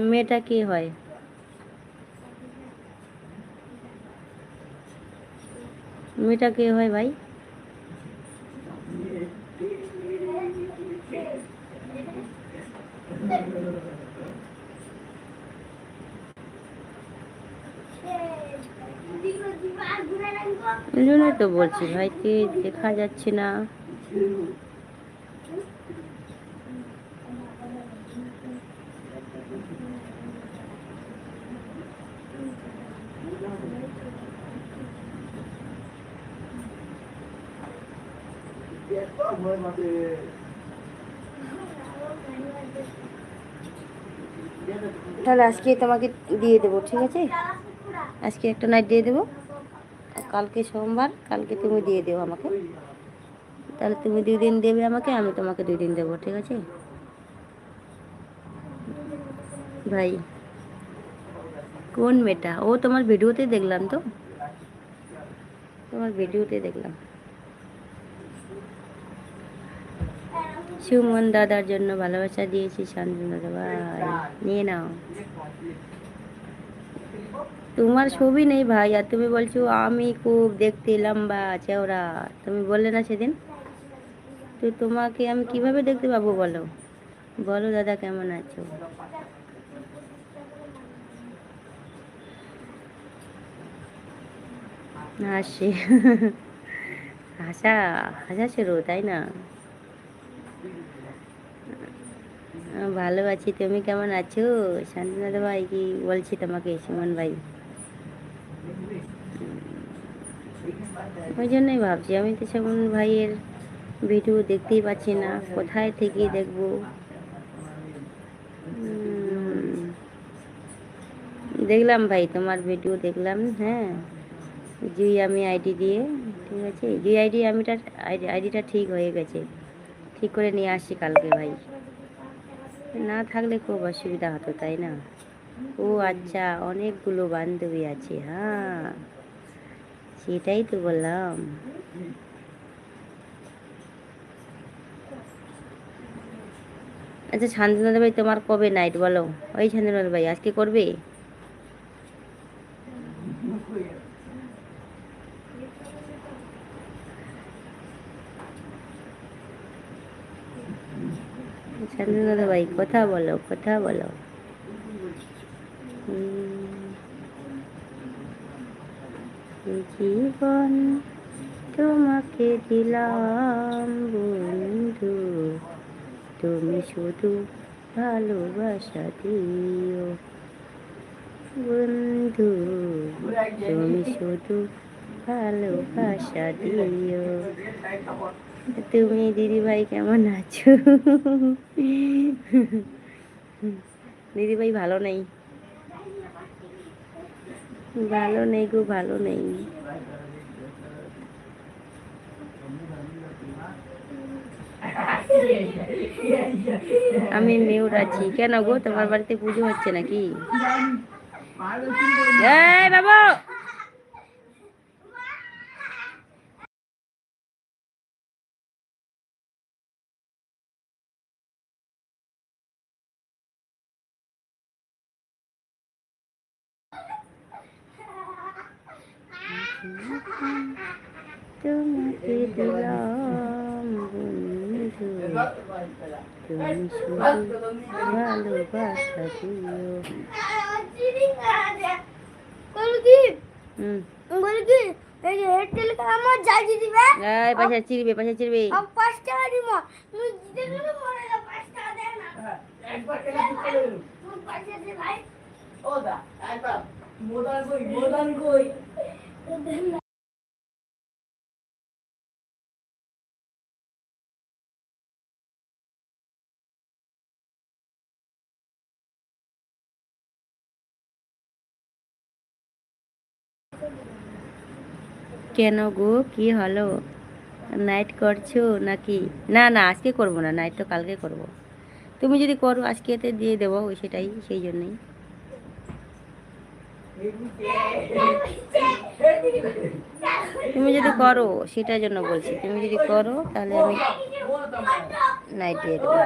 মেয়েটা কি হয়? মেয়েটা কে হয় ভাই? এই জন্যই তো বলছি ভাইকে দেখা যাচ্ছে না। তাহলে আজকে তোমাকে দিয়ে দেবো, ঠিক আছে? আজকে একটা নাইট দিয়ে দেবো, কালকে সোমবার, কালকে তুমি দিয়ে দেবো আমাকে। তাহলে তুমি 2 দিন দেবে আমাকে, আমি তোমাকে 2 দিন দেবো, ঠিক আছে ভাই? কোন মেয়েটা? ও তোমার ভিডিওতে দেখলাম তো, তোমার ভিডিওতে দেখলাম। সুমন দাদার জন্য ভালোবাসা দিয়েছি শান্তনু দাদা ভাই, নিয়ে নাও। তোমার ছবি নেই ভাই, আর তুমি বলছো আমি খুব দেখতে লম্বা চওড়া, তুমি বললে না সেদিন? তো তোমাকে আমি কিভাবে দেখতে পাবো বলো? বলো দাদা কেমন আছো? হাসি হাসা, হাসা শুরু, তাই না? ভালো আছি, তুমি কেমন আছো? শান্তনু দাদা ভাই কি বলছি তোমাকে, সুমন ভাই। ওই জন্যই ভাবছি, আমি তো সুমন ভাইয়ের ভিডিও দেখতেই পাচ্ছি না, কোথায় থেকে দেখবো। দেখলাম ভাই তোমার ভিডিও দেখলাম, হ্যাঁ। জুই আমি আইডি দিয়ে, ঠিক আছে, জুই আইডিটা ঠিক হয়ে গেছে, ঠিক করে নিয়ে আসছি কালকে ভাই। না থাকলে খুব অসুবিধা হতো, তাই না? ও আচ্ছা, অনেকগুলো বান্ধবী আছে, হ্যাঁ সেটাই তো বললাম। আচ্ছা শান্তনাথ ভাই, তোমার কবে নাইট বলো? ওই শান্তনাথ ভাই আজকে করবে? শান্তনাথ ভাই কথা বলো, কথা বলো। জীবন তোমাকে দিলাম বন্ধু, তুমি শুধু ভালোবাসা দিও বন্ধু, তুমি শুধু ভালোবাসা দিও। তুমি দিদিভাই কেমন আছো? দিদিভাই ভালো নেই, ভালো নেই গো, ভালো নেই। আমি মিউট আছি কেন গো? তোমার বাড়িতে পুজো হচ্ছে নাকি? এই বাবু, তোমাকে দিলাম বন্ধু, তুমি শুধু ভালোবাসা দিও। পয়সা চিরবে, পয়সা চিরবে। কেন গো, কি হলো? নাইট করছো নাকি? না না, আজকে করবো না, নাইট তো কালকে করবো। তুমি যদি করো আজকে এতে দিয়ে দেবো, ওই সেটাই, সেই জন্যই। তুমি যদি করো সেটার জন্য বলছি, তুমি যদি করো তাহলে আমি নাইট দিয়ে দেবো।